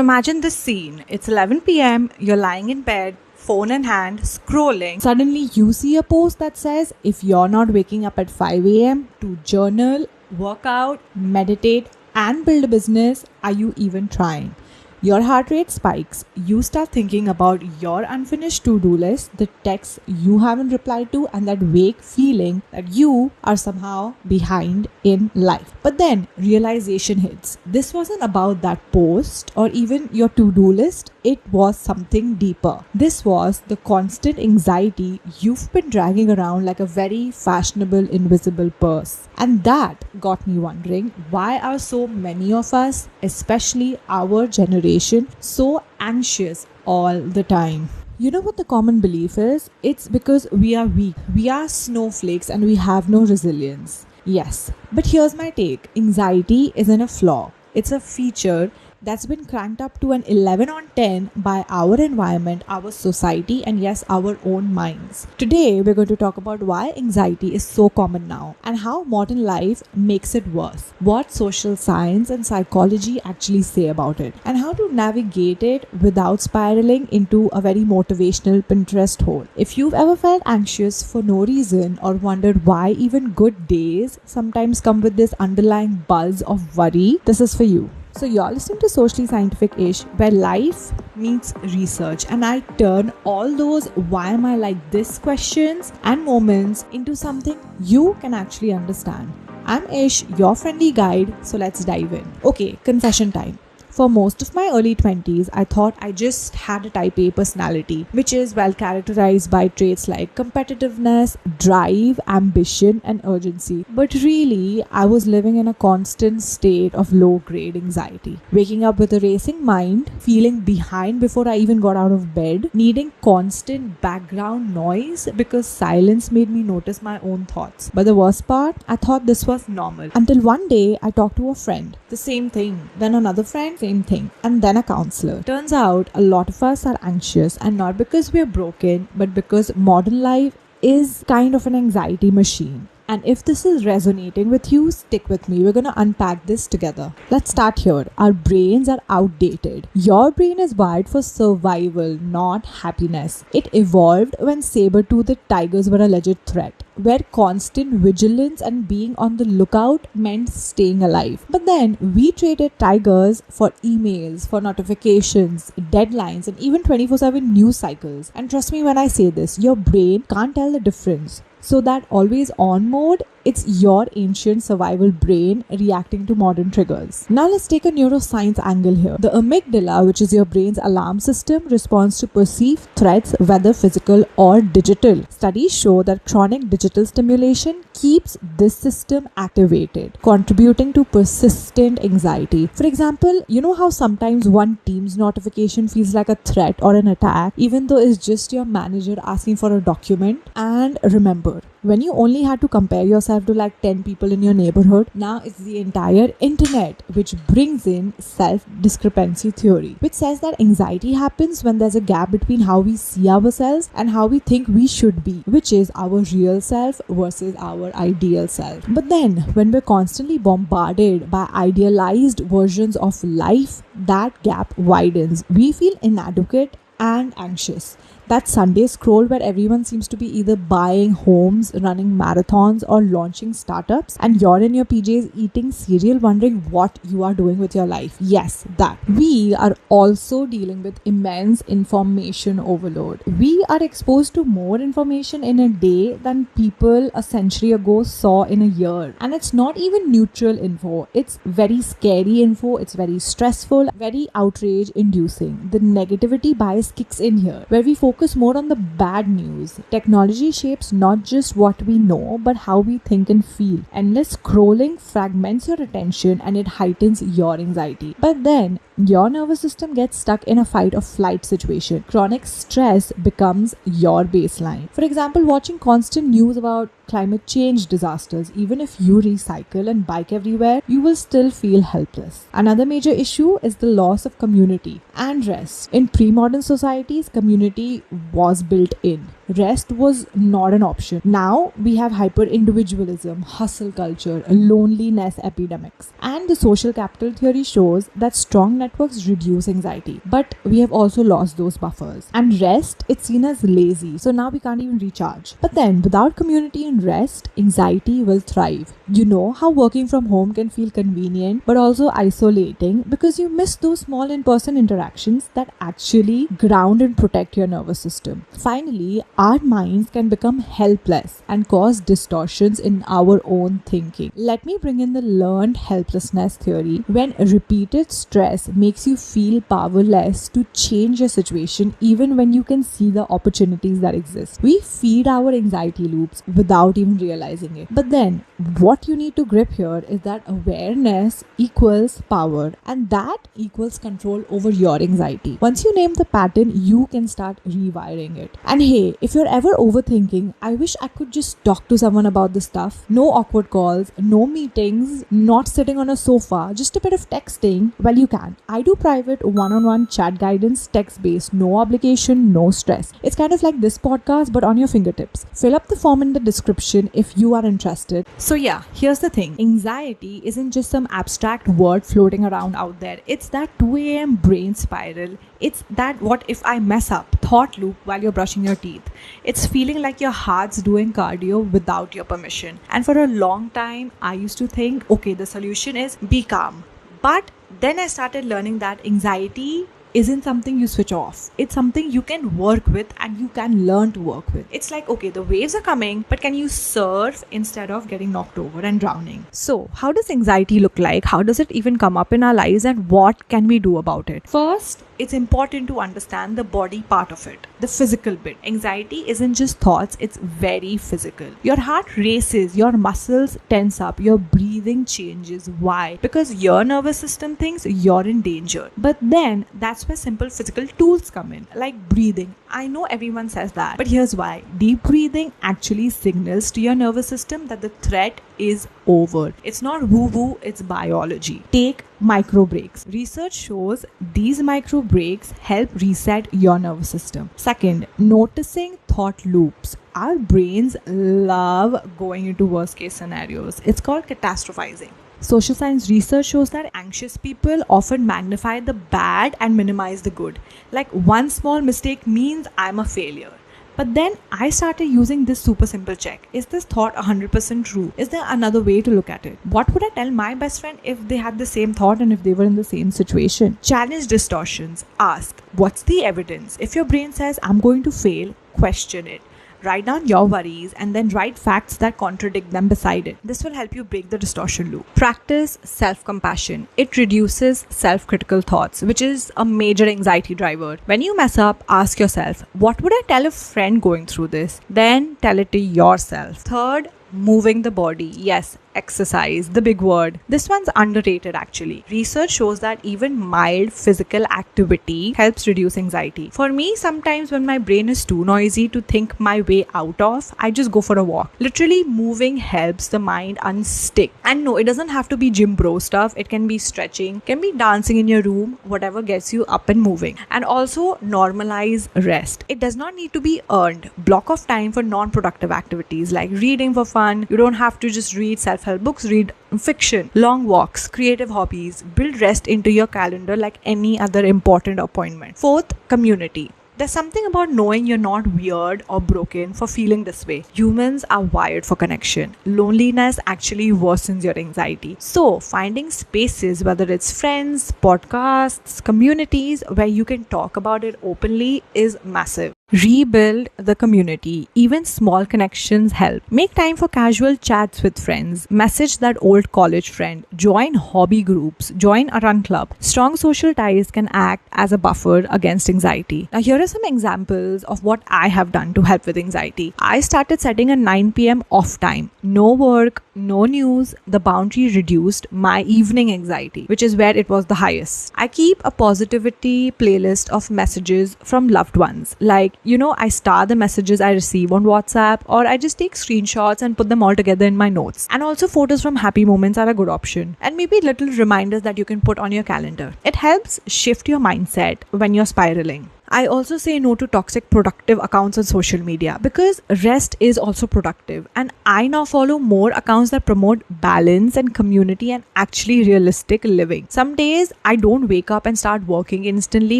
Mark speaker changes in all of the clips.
Speaker 1: imagine this scene. It's 11 p.m., you're lying in bed, phone in hand, scrolling.
Speaker 2: Suddenly you see a post that says, if you're not waking up at 5 a.m. to journal, work out, meditate, and build a business, are you even trying? Your heart rate spikes. You start thinking about your unfinished to-do list, the texts you haven't replied to, and that vague feeling that you are somehow behind in life. But then realization hits. This wasn't about that post or even your to-do list. It was something deeper. This was the constant anxiety you've been dragging around like a very fashionable invisible purse. And that got me wondering, why are so many of us, especially our generation, so anxious all the time? You know what the common belief is? It's because we are weak. We are snowflakes and we have no resilience. Yes, but here's my take. Anxiety isn't a flaw. It's a feature that's been cranked up to an 11 on 10 by our environment, our society, and yes, our own minds. Today, we're going to talk about why anxiety is so common now and how modern life makes it worse, what social science and psychology actually say about it, and how to navigate it without spiraling into a very motivational Pinterest hole. If you've ever felt anxious for no reason or wondered why even good days sometimes come with this underlying buzz of worry, this is for you. So you're listening to Socially Scientific-ish, where life meets research, and I turn all those why am I like this questions and moments into something you can actually understand. I'm Ish, your friendly guide, so let's dive in. Okay, confession time. For most of my early 20s, I thought I just had a type A personality, which is well characterized by traits like competitiveness, drive, ambition, and urgency. But really, I was living in a constant state of low-grade anxiety. Waking up with a racing mind, feeling behind before I even got out of bed, needing constant background noise because silence made me notice my own thoughts. But the worst part, I thought this was normal. Until one day, I talked to a friend. The same thing. Then another friend, same thing, and then a counselor. Turns out a lot of us are anxious, and not because we're broken, but because modern life is kind of an anxiety machine. And if this is resonating with you, stick with me. We're going to unpack this together. Let's start here. Our brains are outdated. Your brain is wired for survival, not happiness. It evolved when saber-toothed tigers were a legit threat, where constant vigilance and being on the lookout meant staying alive. But then we traded tigers for emails, for notifications, deadlines, and even 24/7 news cycles. And trust me when I say this, your brain can't tell the difference. So that always on mode, it's your ancient survival brain reacting to modern triggers. Now let's take a neuroscience angle here. The amygdala, which is your brain's alarm system, responds to perceived threats, whether physical or digital. Studies show that chronic digital stimulation keeps this system activated, contributing to persistent anxiety. For example, you know how sometimes one Teams notification feels like a threat or an attack, even though it's just your manager asking for a document? And remember, when you only had to compare yourself to like 10 people in your neighborhood, now it's the entire internet, which brings in self-discrepancy theory, which says that anxiety happens when there's a gap between how we see ourselves and how we think we should be, which is our real self versus our ideal self. But then, when we're constantly bombarded by idealized versions of life, that gap widens. We feel inadequate and anxious. That Sunday scroll where everyone seems to be either buying homes, running marathons, or launching startups, and you're in your PJs eating cereal wondering what you are doing with your life. Yes, that. We are also dealing with immense information overload. We are exposed to more information in a day than people a century ago saw in a year. And it's not even neutral info. It's very scary info. It's very stressful, very outrage inducing. The negativity bias kicks in here, where we focus more on the bad news. Technology shapes not just what we know, but how we think and feel. Endless scrolling fragments your attention and it heightens your anxiety. But then, your nervous system gets stuck in a fight or flight situation. Chronic stress becomes your baseline. For example, watching constant news about climate change disasters, even if you recycle and bike everywhere, you will still feel helpless. Another major issue is the loss of community and rest. In pre-modern societies, community was built in. rest was not an option. Now we have hyper individualism, hustle culture, loneliness epidemics. And the social capital theory shows that strong networks reduce anxiety. But we have also lost those buffers. And rest, it's seen as lazy. So now we can't even recharge. But then without community and rest, anxiety will thrive. You know how working from home can feel convenient but also isolating because you miss those small in-person interactions that actually ground and protect your nervous system. Finally, our minds can become helpless and cause distortions in our own thinking. Let me bring in the learned helplessness theory. When repeated stress makes you feel powerless to change your situation even when you can see the opportunities that exist, we feed our anxiety loops without even realizing it. But then, what you need to grip here is that awareness equals power, and that equals control over your anxiety. Once you name the pattern, you can start rewiring it. And hey, if you're ever overthinking, I wish I could just talk to someone about this stuff. No awkward calls, no meetings, not sitting on a sofa, just a bit of texting. Well, you can. I do private one-on-one chat guidance, text-based, no obligation, no stress. It's kind of like this podcast, but on your fingertips. Fill up the form in the description if you are interested.
Speaker 1: So yeah, here's the thing. Anxiety isn't just some abstract word floating around out there. It's that 2 a.m. brain spiral. It's that what if I mess up thought loop while you're brushing your teeth. It's feeling like your heart's doing cardio without your permission. And for a long time, I used to think, okay, the solution is be calm. But then I started learning that anxiety isn't something you switch off. It's something you can work with and you can learn to work with. It's like, okay, the waves are coming, but can you surf instead of getting knocked over and drowning? So, how does anxiety look like? How does it even come up in our lives and what can we do about it? First, it's important to understand the body part of it, the physical bit. Anxiety isn't just thoughts, it's very physical. Your heart races, your muscles tense up, your breathing changes. Why? Because your nervous system thinks you're in danger. But then that's where simple physical tools come in, like breathing. I know everyone says that, but here's why. Deep breathing actually signals to your nervous system that the threat is over. It's not woo-woo, it's biology. Take micro breaks. Research shows these micro breaks help reset your nervous system. Second, noticing thought loops. Our brains love going into worst case scenarios. It's called catastrophizing. Social science research shows that anxious people often magnify the bad and minimize the good. Like one small mistake means I'm a failure. But then I started using this super simple check. Is this thought 100% true? Is there another way to look at it? What would I tell my best friend if they had the same thought and if they were in the same situation? Challenge distortions. Ask, what's the evidence? If your brain says I'm going to fail, question it. Write down your worries and then write facts that contradict them beside it. This will help you break the distortion loop. Practice self-compassion. It reduces self-critical thoughts, which is a major anxiety driver. When you mess up, ask yourself, what would I tell a friend going through this? Then tell it to yourself. Third, moving the body. Yes, exercise, the big word. This one's underrated actually. Research shows that even mild physical activity helps reduce anxiety. For me, sometimes when my brain is too noisy to think my way out of, I just go for a walk. Literally moving helps the mind unstick. And no, it doesn't have to be gym bro stuff. It can be stretching, can be dancing in your room, whatever gets you up and moving. And also normalize rest. It does not need to be earned. Block off time for non-productive activities like reading for fun. You don't have to just read self-help books, read fiction, long walks, creative hobbies. Build rest into your calendar like any other important appointment. Fourth, community. There's something about knowing you're not weird or broken for feeling this way. Humans are wired for connection. Loneliness actually worsens your anxiety. So, finding spaces, whether it's friends, podcasts, communities, where you can talk about it openly is massive. Rebuild the community. Even small connections help. Make time for casual chats with friends. Message that old college friend. Join hobby groups. Join a run club. Strong social ties can act as a buffer against anxiety. Now, here are some examples of what I have done to help with anxiety. I started setting a 9 p.m. off time. No work, no news. The boundary reduced my evening anxiety, which is where it was the highest. I keep a positivity playlist of messages from loved ones. Like, I star the messages I receive on WhatsApp, or I just take screenshots and put them all together in my notes. And also photos from happy moments are a good option. And maybe little reminders that you can put on your calendar. It helps shift your mindset when you're spiraling. I also say no to toxic productive accounts on social media because rest is also productive. And I now follow more accounts that promote balance and community and actually realistic living. Some days I don't wake up and start working instantly,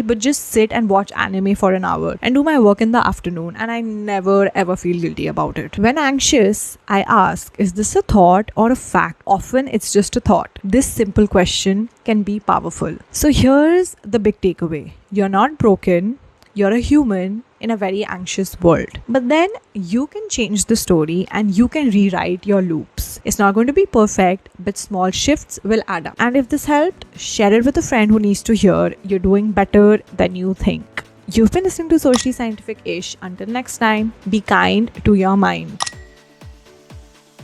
Speaker 1: but just sit and watch anime for an hour and do my work in the afternoon, and I never ever feel guilty about it. When anxious, I ask, is this a thought or a fact? Often it's just a thought. This simple question can be powerful. So here's the big takeaway. You're not broken. You're a human in a very anxious world. But then you can change the story and you can rewrite your loops. It's not going to be perfect, but small shifts will add up. And if this helped, share it with a friend who needs to hear you're doing better than you think. You've been listening to Socially Scientific Ish. Until next time, be kind to your mind.